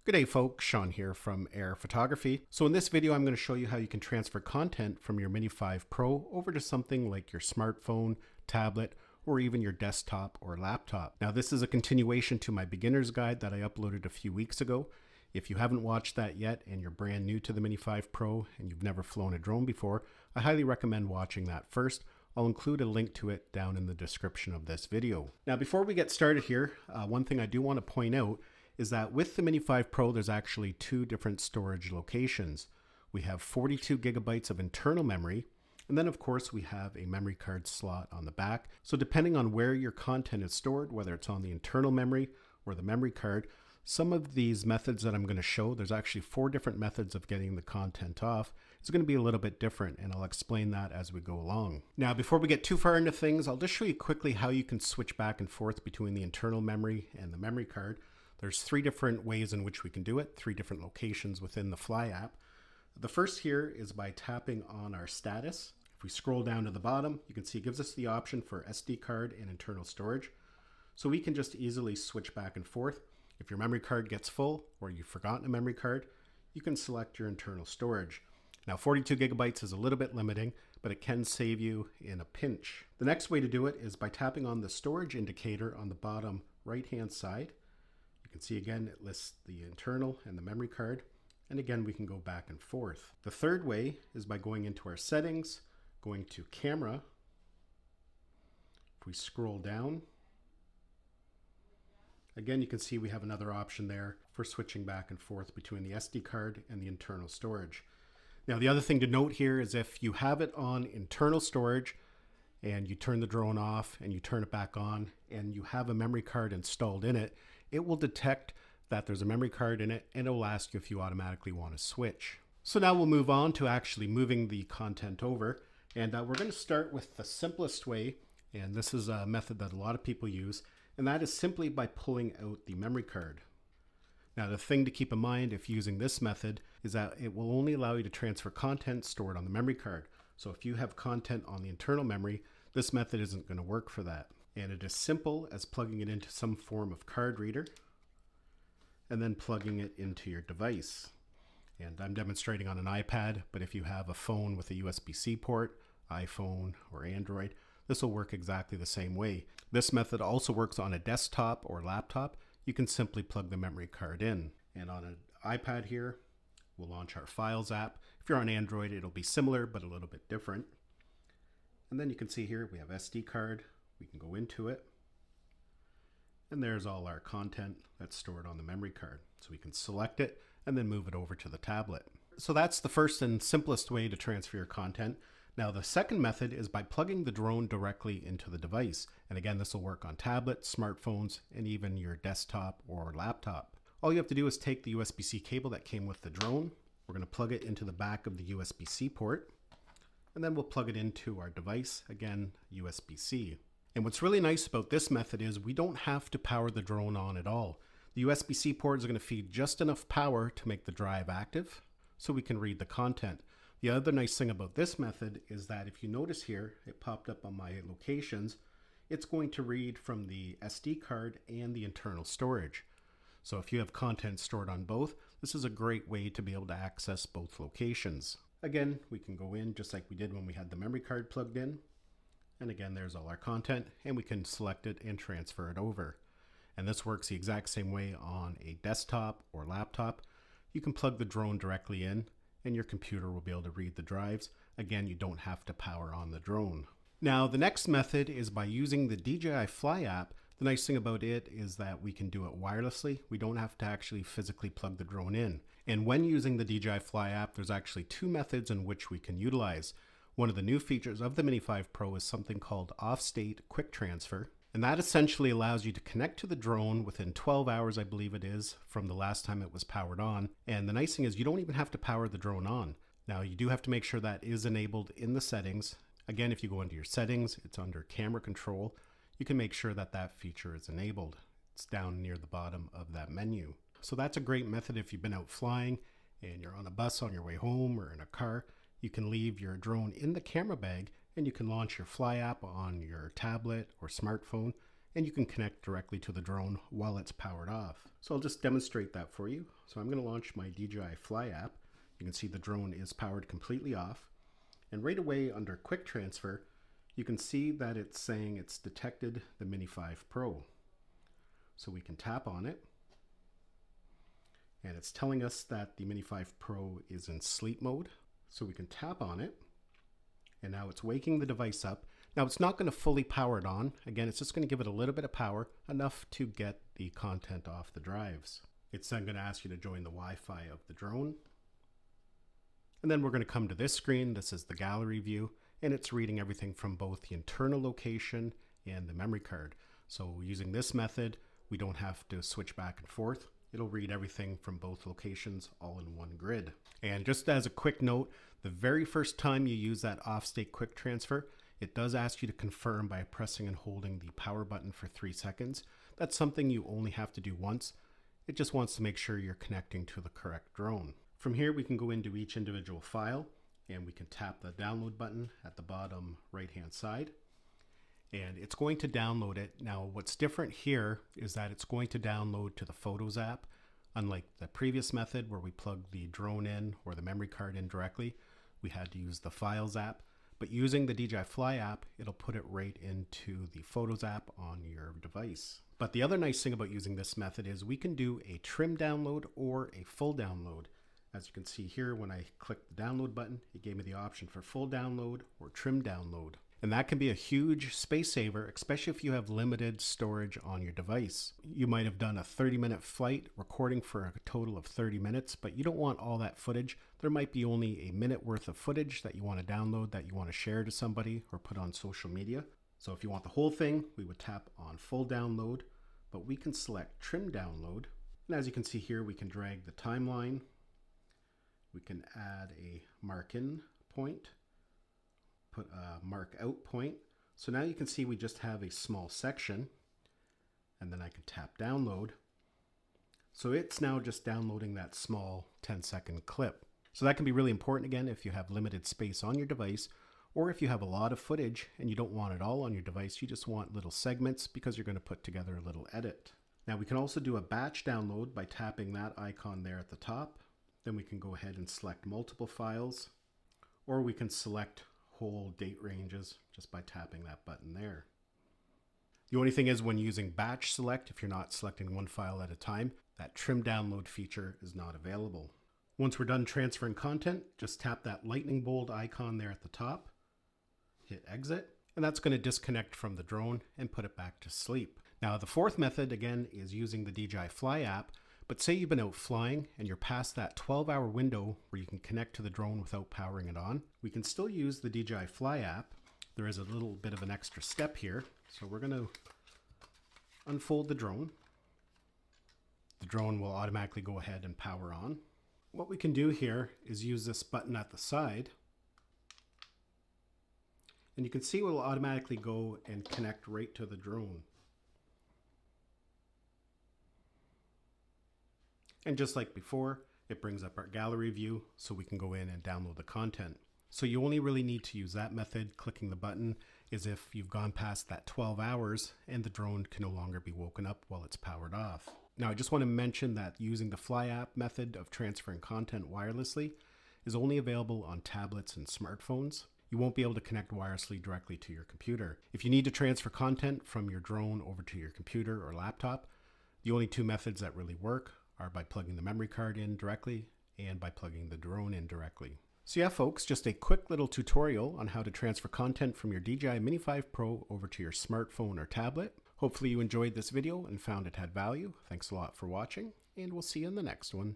Good day folks, Sean here from Air Photography. So in this video I'm going to show you how you can transfer content from your Mini 5 Pro over to something like your smartphone, tablet, or even your desktop or laptop. Now this is a continuation to my beginner's guide that I uploaded a few weeks ago. If you haven't watched that yet and you're brand new to the Mini 5 Pro and you've never flown a drone before, I highly recommend watching that first. I'll include a link to it down in the description of this video. Now before we get started here, one thing I do want to point out is that with the Mini 5 Pro, there's actually two different storage locations. We have 42 gigabytes of internal memory, and then of course we have a memory card slot on the back. So depending on where your content is stored, whether it's on the internal memory or the memory card, some of these methods that I'm going to show, there's actually 4 different methods of getting the content off. It's going to be a little bit different, and I'll explain that as we go along. Now, before we get too far into things, I'll just show you quickly how you can switch back and forth between the internal memory and the memory card. There's 3 different ways in which we can do it, 3 different locations within the Fly app. The first here is by tapping on our status. If we scroll down to the bottom, you can see it gives us the option for SD card and internal storage. So we can just easily switch back and forth. If your memory card gets full or you've forgotten a memory card, you can select your internal storage. Now 42 gigabytes is a little bit limiting, but it can save you in a pinch. The next way to do it is by tapping on the storage indicator on the bottom right-hand side. You can see again, it lists the internal and the memory card. And again, we can go back and forth. The third way is by going into our settings, going to camera. If we scroll down, again, you can see we have another option there for switching back and forth between the SD card and the internal storage. Now, the other thing to note here is if you have it on internal storage and you turn the drone off and you turn it back on and you have a memory card installed in it, it will detect that there's a memory card in it and it will ask you if you automatically want to switch. So now we'll move on to actually moving the content over. And we're going to start with the simplest way. And this is a method that a lot of people use. And that is simply by pulling out the memory card. Now the thing to keep in mind if using this method is that it will only allow you to transfer content stored on the memory card. So if you have content on the internal memory, this method isn't going to work for that. And it is simple as plugging it into some form of card reader and then plugging it into your device. And I'm demonstrating on an iPad, but if you have a phone with a USB-C port, iPhone or Android, this will work exactly the same way. This method also works on a desktop or laptop. You can simply plug the memory card in. And on an iPad here, we'll launch our Files app. If you're on Android, it'll be similar, but a little bit different. And then you can see here, we have SD card. We can go into it. And there's all our content that's stored on the memory card. So we can select it and then move it over to the tablet. So that's the first and simplest way to transfer your content. Now the second method is by plugging the drone directly into the device. And again, this will work on tablets, smartphones, and even your desktop or laptop. All you have to do is take the USB-C cable that came with the drone. We're going to plug it into the back of the USB-C port. And then we'll plug it into our device, again, USB-C. And what's really nice about this method is we don't have to power the drone on at all. The USB-C port is going to feed just enough power to make the drive active so we can read the content. The other nice thing about this method is that if you notice here, it popped up on my locations, it's going to read from the SD card and the internal storage. So if you have content stored on both, this is a great way to be able to access both locations. Again, we can go in just like we did when we had the memory card plugged in. And again, there's all our content and we can select it and transfer it over. And this works the exact same way on a desktop or laptop. You can plug the drone directly in and your computer will be able to read the drives. Again, you don't have to power on the drone. Now, the next method is by using the DJI Fly app. The nice thing about it is that we can do it wirelessly. We don't have to actually physically plug the drone in. And when using the DJI Fly app, there's actually 2 methods in which we can utilize. One of the new features of the Mini 5 Pro is something called off-state quick transfer. And that essentially allows you to connect to the drone within 12 hours, I believe it is, from the last time it was powered on. And the nice thing is you don't even have to power the drone on. Now, you do have to make sure that is enabled in the settings. Again, if you go into your settings, it's under camera control. You can make sure that that feature is enabled. It's down near the bottom of that menu. So that's a great method if you've been out flying and you're on a bus on your way home or in a car. You can leave your drone in the camera bag and you can launch your Fly app on your tablet or smartphone and you can connect directly to the drone while it's powered off. So I'll just demonstrate that for you. So I'm going to launch my DJI Fly app. You can see the drone is powered completely off. And right away under Quick Transfer, you can see that it's saying it's detected the Mini 5 Pro. So we can tap on it. And it's telling us that the Mini 5 Pro is in sleep mode. So we can tap on it. And now it's waking the device up. Now it's not going to fully power it on. Again, it's just going to give it a little bit of power, enough to get the content off the drives. It's then going to ask you to join the Wi-Fi of the drone. And then we're going to come to this screen. This is the gallery view, and it's reading everything from both the internal location and the memory card. So using this method, we don't have to switch back and forth. It'll read everything from both locations all in one grid. And just as a quick note, the very first time you use that off-state quick transfer, it does ask you to confirm by pressing and holding the power button for 3 seconds. That's something you only have to do once. It just wants to make sure you're connecting to the correct drone. From here, we can go into each individual file and we can tap the download button at the bottom right-hand side. And it's going to download it. Now, what's different here is that it's going to download to the Photos app. Unlike the previous method where we plugged the drone in or the memory card in directly, we had to use the Files app. But using the DJI Fly app, it'll put it right into the Photos app on your device. But the other nice thing about using this method is we can do a trim download or a full download. As you can see here, when I click the download button, it gave me the option for full download or trim download. And that can be a huge space saver, especially if you have limited storage on your device. You might have done a 30-minute flight recording for a total of 30 minutes, but you don't want all that footage. There might be only a minute worth of footage that you want to download, that you want to share to somebody or put on social media. So if you want the whole thing, we would tap on full download, but we can select trim download. And as you can see here, we can drag the timeline. We can add a mark in point, put a mark out point. So now you can see we just have a small section, and then I can tap download. So it's now just downloading that small 10-second clip. So that can be really important again if you have limited space on your device, or if you have a lot of footage and you don't want it all on your device, you just want little segments because you're going to put together a little edit. Now we can also do a batch download by tapping that icon there at the top. Then we can go ahead and select multiple files, or we can select whole date ranges just by tapping that button there. The only thing is when using batch select, if you're not selecting one file at a time, that trim download feature is not available. Once we're done transferring content, just tap that lightning bolt icon there at the top, hit exit, and that's going to disconnect from the drone and put it back to sleep. Now the fourth method again is using the DJI Fly app. But say you've been out flying and you're past that 12-hour window where you can connect to the drone without powering it on. We can still use the DJI Fly app. There is a little bit of an extra step here. So we're going to unfold the drone. The drone will automatically go ahead and power on. What we can do here is use this button at the side. And you can see it will automatically go and connect right to the drone. And just like before, it brings up our gallery view so we can go in and download the content. So you only really need to use that method, clicking the button, is if you've gone past that 12 hours and the drone can no longer be woken up while it's powered off. Now I just want to mention that using the Fly app method of transferring content wirelessly is only available on tablets and smartphones. You won't be able to connect wirelessly directly to your computer. If you need to transfer content from your drone over to your computer or laptop, the only two methods that really work are by plugging the memory card in directly and by plugging the drone in directly. So yeah folks, just a quick little tutorial on how to transfer content from your DJI Mini 5 Pro over to your smartphone or tablet. Hopefully you enjoyed this video and found it had value. Thanks a lot for watching, and we'll see you in the next one.